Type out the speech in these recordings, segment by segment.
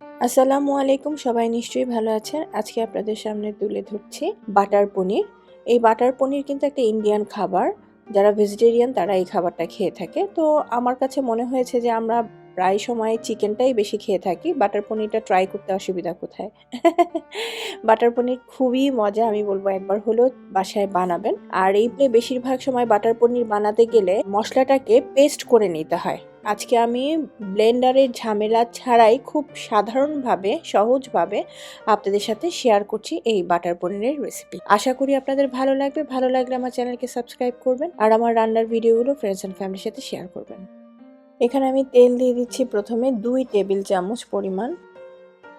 আসসালামু আলাইকুম, সবাই নিশ্চয়ই ভালো আছেন। আজকে আপনাদের সামনে তুলে ধরছি বাটার পনির। এই বাটার পনির কিন্তু একটা ইন্ডিয়ান খাবার। যারা ভেজিটেরিয়ান তারা এই খাবারটা খেয়ে থাকে। তো আমার কাছে মনে হয়েছে যে আমরা প্রায় সময় চিকেনটাই বেশি খেয়ে থাকি, বাটার পনিরটা ট্রাই করতে অসুবিধা কোথায়। বাটার পনির খুবই মজা, আমি বলবো একবার হলেও বাসায় বানাবেন। আর এই বেশিরভাগ সময় বাটার পনির বানাতে গেলে মশলাটাকে পেস্ট করে নিতে হয়। আজকে আমি ব্লেন্ডারের ঝামেলা ছাড়াই খুব সাধারণভাবে সহজভাবে আপনাদের সাথে শেয়ার করছি এই বাটার পনিরের রেসিপি। আশা করি আপনাদের ভালো লাগবে। ভালো লাগলে আমার চ্যানেলকে সাবস্ক্রাইব করবেন আর আমার রান্নার ভিডিওগুলো ফ্রেন্ডস অ্যান্ড ফ্যামিলির সাথে শেয়ার করবেন। এখানে আমি তেল দিয়ে দিচ্ছি প্রথমে 2 টেবিল চামচ পরিমাণ।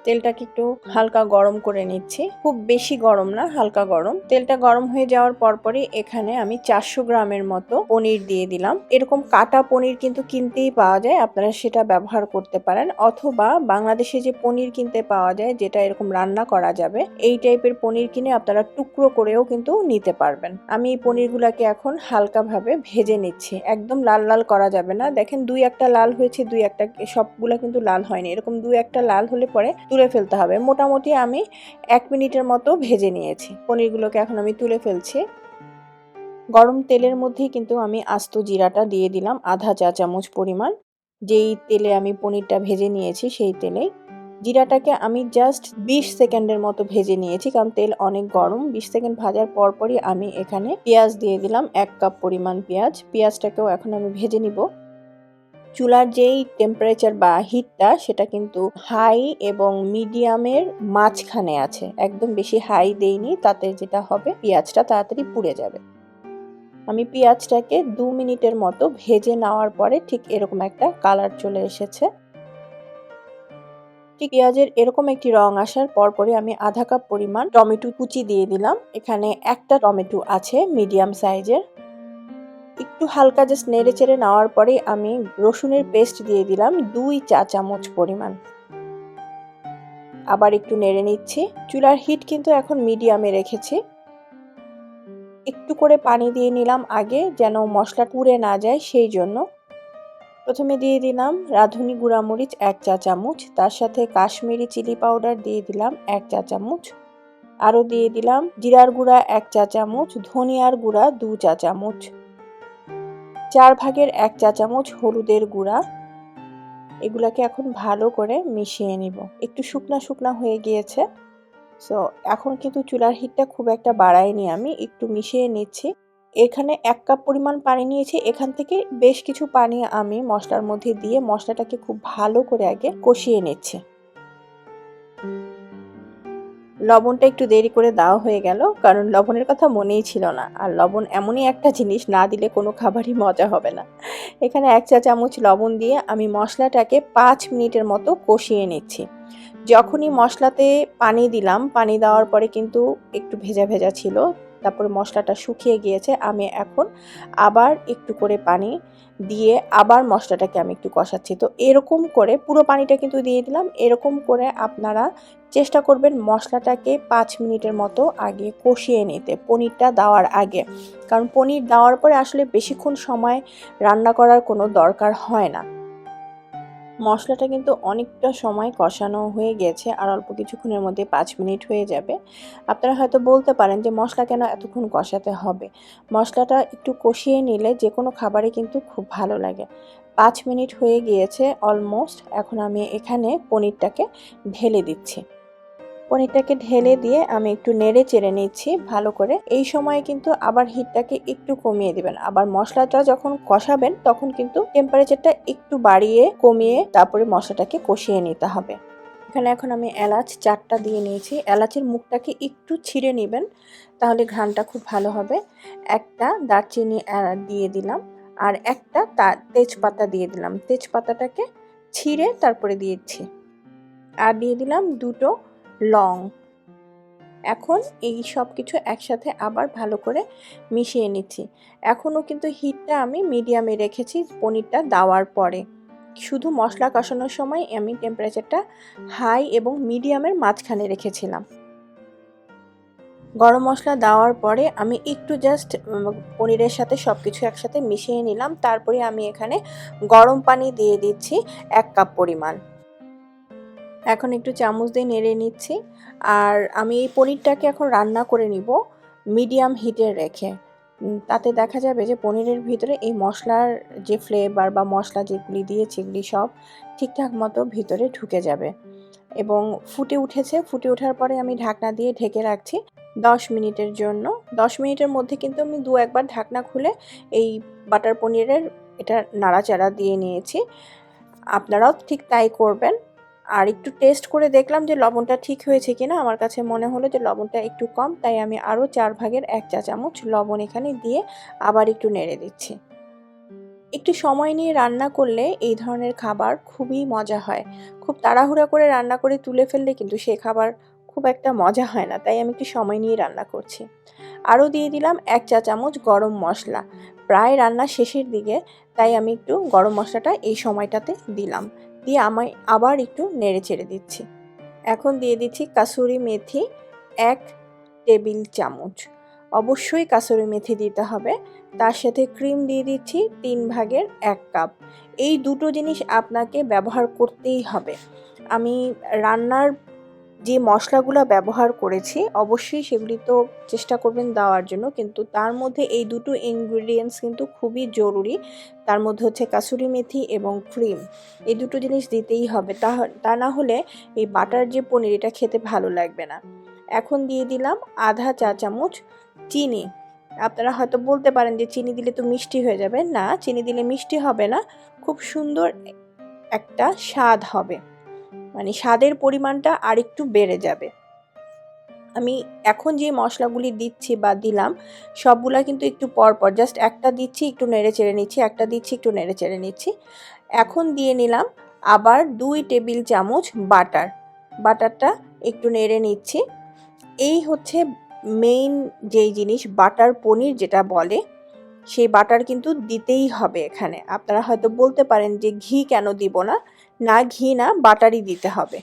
তেলটাকে একটু হালকা গরম করে নিচ্ছি, খুব বেশি গরম না, হালকা গরম। তেলটা গরম হয়ে যাওয়ার পরপরই এখানে আমি 400 গ্রামের মতো পনির দিয়ে দিলাম। এরকম কাটা পনির কিন্তু কিনতেই পাওয়া যায়, আপনারা সেটা ব্যবহার করতে পারেন, অথবা বাংলাদেশে যে পনির কিনতে পাওয়া যায় যেটা এরকম রান্না করা যাবে, এই টাইপের পনির কিনে আপনারা টুকরো করেও কিন্তু নিতে পারবেন। আমি এই পনিরগুলোকে এখন হালকাভাবে ভেজে নিচ্ছি, একদম লাল লাল করা যাবে না। দেখেন 2-1টা লাল হয়েছে, 2-1টা, সবগুলা কিন্তু লাল হয়নি। এরকম 2-1টা লাল হলে পরে তুলে ফেলতে হবে। মোটামুটি আমি 1 মিনিটের মতো ভেজে নিয়েছি। পনিরগুলোকে এখন আমি তুলে ফেলছি। গরম তেলের মধ্যেই কিন্তু আমি আস্ত জিরাটা দিয়ে দিলাম আধা চা চামচ পরিমাণ। যেই তেলে আমি পনিরটা ভেজে নিয়েছি সেই তেলেই জিরাটাকে আমি জাস্ট 20 সেকেন্ডের মতো ভেজে নিয়েছি, কারণ তেল অনেক গরম। 20 সেকেন্ড ভাজার পরপরই আমি এখানে পেঁয়াজ দিয়ে দিলাম, 1 কাপ পরিমাণ পেঁয়াজ। পেঁয়াজটাকেও এখন আমি ভেজে নিব। চুলার যেই টেম্পারেচার বা হিটটা সেটা কিন্তু হাই এবং মিডিয়ামের মাঝখানে আছে, একদম বেশি হাই দেইনি, তাতে যেটা হবে পেঁয়াজটা তাড়াতাড়ি পুড়ে যাবে। আমি পেঁয়াজটাকে 2 মিনিটের মতো ভেজে নেওয়ার পরে ঠিক এরকম একটা কালার চলে এসেছে। ঠিক পেঁয়াজের এরকম একটি রং আসার পরপরই আমি আধা কাপ পরিমাণ টমেটো কুচি দিয়ে দিলাম। এখানে একটা টমেটো আছে মিডিয়াম সাইজের। একটু হালকা জাস্ট নেড়ে চেড়ে নেওয়ার পরে আমি রসুনের পেস্ট দিয়ে দিলাম 2 চা চামচ পরিমাণ। আবার একটু নেড়ে নিচ্ছি। চুলার হিট কিন্তু এখন মিডিয়ামে রেখেছি। একটু করে পানি দিয়ে নিলাম আগে, যেন মশলা পুড়ে না যায় সেই জন্য। প্রথমে দিয়ে দিলাম রাঁধুনি গুঁড়ামরিচ 1 চা চামচ, তার সাথে কাশ্মীরি চিলি পাউডার দিয়ে দিলাম 1 চা চামচ, আরও দিয়ে দিলাম জিরার গুঁড়া 1 চা চামচ, ধনিয়ার গুঁড়া 2 চা চামচ, 4 ভাগের 1 চা চামচ হলুদের গুঁড়া। এগুলাকে এখন ভালো করে মিশিয়ে নিব। একটু শুকনা শুকনা হয়ে গিয়েছে, সো এখন কিন্তু চুলার হিটটা খুব একটা বাড়াইনি, আমি একটু মিশিয়ে নিচ্ছি। এখানে 1 কাপ পরিমাণ পানি নিয়েছি, এখান থেকে বেশ কিছু পানি আমি মশলার মধ্যে দিয়ে মশলাটাকে খুব ভালো করে আগে কষিয়ে নিচ্ছি। লবণটা একটু দেরি করে দেওয়া হয়ে গেল, কারণ লবণের কথা মনেই ছিল না। আর লবণ এমনই একটা জিনিস, না দিলে কোনো খাবারই মজা হবে না। এখানে 1 চা চামচ লবণ দিয়ে আমি মশলাটাকে 5 মিনিটের মতো কষিয়ে নিচ্ছি। যখনই মশলাতে পানি দিলাম, পানি দেওয়ার পরে কিন্তু একটু ভেজা ভেজা ছিল, তারপরে মশলাটা শুকিয়ে গিয়েছে। আমি এখন আবার একটু করে পানি দিয়ে আবার মশলাটাকে আমি একটু কষাচ্ছি। তো এরকম করে পুরো পানিটা কিন্তু দিয়ে দিলাম। এরকম করে আপনারা চেষ্টা করবেন মশলাটাকে 5 মিনিটের মতো আগে কষিয়ে নিতে, পনিরটা দেওয়ার আগে। কারণ পনির দেওয়ার পরে আসলে বেশিক্ষণ সময় রান্না করার কোনো দরকার হয় না। মশলাটা কিন্তু অনেকটা সময় কষানো হয়ে গেছে, আর অল্প কিছুক্ষণের মধ্যে 5 মিনিট হয়ে যাবে। আপনারা হয়তো বলতে পারেন যে মশলা কেন এতক্ষণ কষাতে হবে? মশলাটা একটু কষিয়ে নিলে যে কোনো খাবারে কিন্তু খুব ভালো লাগে। 5 মিনিট হয়ে গিয়েছে অলমোস্ট। এখন আমি এখানে পনিরটাকে ঢেলে দিচ্ছি। পনিরটাকে ঢেলে দিয়ে আমি একটু নেড়ে চেড়ে নিচ্ছি ভালো করে। এই সময় কিন্তু আবার হিটটাকে একটু কমিয়ে দিবেন। আবার মশলাটা যখন কষাবেন তখন কিন্তু টেম্পারেচারটা একটু বাড়িয়ে কমিয়ে তারপরে মশলাটাকে কষিয়ে নিতে হবে। এখানে এখন আমি এলাচ 4টা দিয়ে নিয়েছি। এলাচের মুখটাকে একটু ছিঁড়ে নেবেন, তাহলে ঘ্রাণটা খুব ভালো হবে। একটা দারচিনি দিয়ে দিলাম, আর একটা তেজপাতা দিয়ে দিলাম। তেজপাতাটাকে ছিঁড়ে তারপরে দিয়েছি। আর দিয়ে দিলাম 2টো লং। এখন এই সব কিছু একসাথে আবার ভালো করে মিশিয়ে নিচ্ছি। এখনও কিন্তু হিটটা আমি মিডিয়ামে রেখেছি পনিরটা দেওয়ার পরে। শুধু মশলা কষানোর সময় আমি টেম্পারেচারটা হাই এবং মিডিয়ামের মাঝখানে রেখেছিলাম। গরম মশলা দেওয়ার পরে আমি একটু জাস্ট পনিরের সাথে সব কিছু একসাথে মিশিয়ে নিলাম। তারপরে আমি এখানে গরম পানি দিয়ে দিচ্ছি 1 কাপ পরিমাণ। এখন একটু চামচ দিয়ে নেড়ে নিচ্ছি। আর আমি এই পনিরটাকে এখন রান্না করে নিব মিডিয়াম হিটে রেখে। তাতে দেখা যাবে যে পনিরের ভিতরে এই মশলার যে ফ্লেভার বা মশলা যেগুলি দিয়েছি এগুলি সব ঠিকঠাক মতো ভিতরে ঢুকে যাবে। এবং ফুটে উঠেছে, ফুটে ওঠার পরে আমি ঢাকনা দিয়ে ঢেকে রাখছি 10 মিনিটের জন্য। 10 মিনিটের মধ্যে কিন্তু আমি দু একবার ঢাকনা খুলে এই বাটার পনিরের এটা নাড়াচাড়া দিয়ে নিয়েছি। আপনারাও ঠিক তাই করবেন। আর একটু টেস্ট করে দেখলাম যে লবণটা ঠিক হয়েছে কিনা। আমার কাছে মনে হলো যে লবণটা একটু কম, তাই আমি আরও 4 ভাগের 1 চা চামচ লবণ এখানে দিয়ে আবার একটু নেড়ে দিচ্ছি। একটু সময় নিয়ে রান্না করলে এই ধরনের খাবার খুবই মজা হয়। খুব তাড়াহুড়া করে রান্না করে তুলে ফেললে কিন্তু সে খাবার খুব একটা মজা হয় না, তাই আমি একটু সময় নিয়ে রান্না করছি। আরও দিয়ে দিলাম 1 চা চামচ গরম মশলা। প্রায় রান্না শেষের দিকে, তাই আমি একটু গরম মশলাটা এই সময়টাতে দিলাম। দিয়ে আমি আবার একটু নেড়ে চেড়ে দিচ্ছি। এখন দিয়ে দিচ্ছি কাসুরি মেথি 1 টেবিল চামচ। অবশ্যই কাসুরি মেথি দিতে হবে। তার সাথে ক্রিম দিয়ে দিচ্ছি 3 ভাগের 1 কাপ। এই দুটো জিনিস আপনাকে ব্যবহার করতেই হবে। আমি রান্নার যে মশলাগুলো ব্যবহার করেছি অবশ্যই সেগুলি তো চেষ্টা করবেন দেওয়ার জন্য, কিন্তু তার মধ্যে এই দুটো ইনগ্রিডিয়েন্টস কিন্তু খুবই জরুরি। তার মধ্যে হচ্ছে কাসুরি মেথি এবং ক্রিম, এই দুটো জিনিস দিতেই হবে। তা না হলে এই বাটার যে পনির এটা খেতে ভালো লাগবে না। এখন দিয়ে দিলাম আধা চা চামচ চিনি। আপনারা হয়তো বলতে পারেন যে চিনি দিলে তো মিষ্টি হয়ে যাবে। না, চিনি দিলে মিষ্টি হবে না, খুব সুন্দর একটা স্বাদ হবে, মানে স্বাদের পরিমাণটা আরেকটু বেড়ে যাবে। আমি এখন যে মশলাগুলি দিচ্ছি বা দিলাম সবগুলা কিন্তু একটু পর পর, জাস্ট একটা দিচ্ছি একটু নেড়ে চেড়ে নিচ্ছি, একটা দিচ্ছি একটু নেড়ে চেড়ে নিচ্ছি। এখন দিয়ে নিলাম আবার 2 টেবিল চামচ বাটার। বাটারটা একটু নেড়ে নিচ্ছি। এই হচ্ছে মেইন যেই জিনিস, বাটার পনির যেটা বলে, সেই বাটার কিন্তু দিতেই হবে এখানে। আপনারা হয়তো বলতে পারেন যে ঘি কেন দিব না। না, ঘি না, বাটারই দিতে হবে।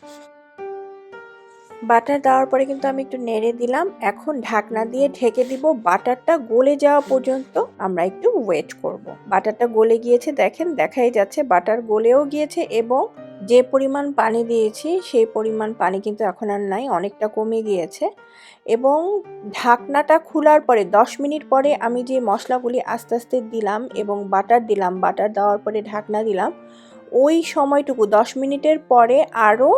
বাটার দেওয়ার পরে কিন্তু আমি একটু নেড়ে দিলাম। এখন ঢাকনা দিয়ে ঢেকে দিব। বাটারটা গলে যাওয়া পর্যন্ত আমরা একটু ওয়েট করব। বাটারটা গলে গিয়েছে, দেখেন, দেখাই যাচ্ছে বাটার গলেও গিয়েছে এবং যে পরিমাণ পানি দিয়েছি সেই পরিমাণ পানি কিন্তু এখন আর নাই, অনেকটা কমে গিয়েছে। এবং ঢাকনাটা খোলার পরে 10 মিনিট পরে আমি যে মশলাগুলি আস্তে আস্তে দিলাম এবং বাটার দিলাম, বাটার দেওয়ার পরে ঢাকনা দিলাম, ওই সময়টুকু 10 মিনিটের পরে আরও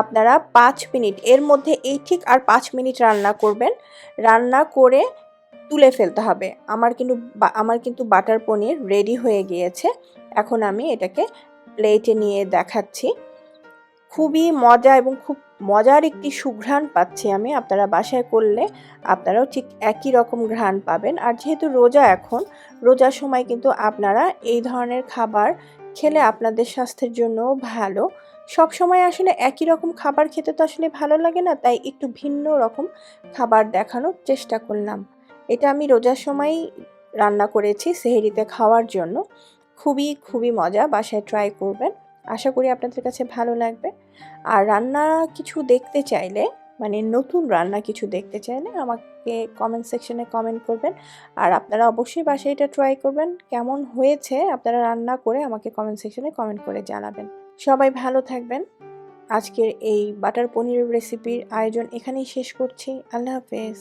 আপনারা 5 মিনিট, এর মধ্যে এই ঠিক আর 5 মিনিট রান্না করবেন। রান্না করে তুলে ফেলতে হবে। আমার কিন্তু বাটার পনির রেডি হয়ে গিয়েছে। এখন আমি এটাকে প্লেটে নিয়ে দেখাচ্ছি। খুবই মজা এবং খুব মজার একটি সুঘ্রাণ পাচ্ছি আমি। আপনারা বাসায় করলে আপনারাও ঠিক একই রকম ঘ্রাণ পাবেন। আর যেহেতু রোজা, এখন রোজার সময় কিন্তু আপনারা এই ধরনের খাবার খেলে আপনাদের স্বাস্থ্যের জন্যও ভালো। সব সময় আসলে একই রকম খাবার খেতে তো আসলে ভালো লাগে না, তাই একটু ভিন্ন রকম খাবার দেখানোর চেষ্টা করলাম। এটা আমি রোজার সময় রান্না করেছি সেহরিতে খাওয়ার জন্য। খুবই খুবই মজা, বাসায় ট্রাই করবেন। আশা করি আপনাদের কাছে ভালো লাগবে। আর রান্না কিছু দেখতে চাইলে, মানে নতুন রান্না কিছু দেখতে চাইলে আমাকে কমেন্ট সেকশনে কমেন্ট করবেন। আর আপনারা অবশ্যই বাসায় এটা ট্রাই করবেন। কেমন হয়েছে আপনারা রান্না করে আমাকে কমেন্ট সেকশনে কমেন্ট করে জানাবেন। সবাই ভালো থাকবেন। আজকের এই বাটার পনিরের রেসিপির আয়োজন এখানেই শেষ করছি। আল্লাহ হাফেজ।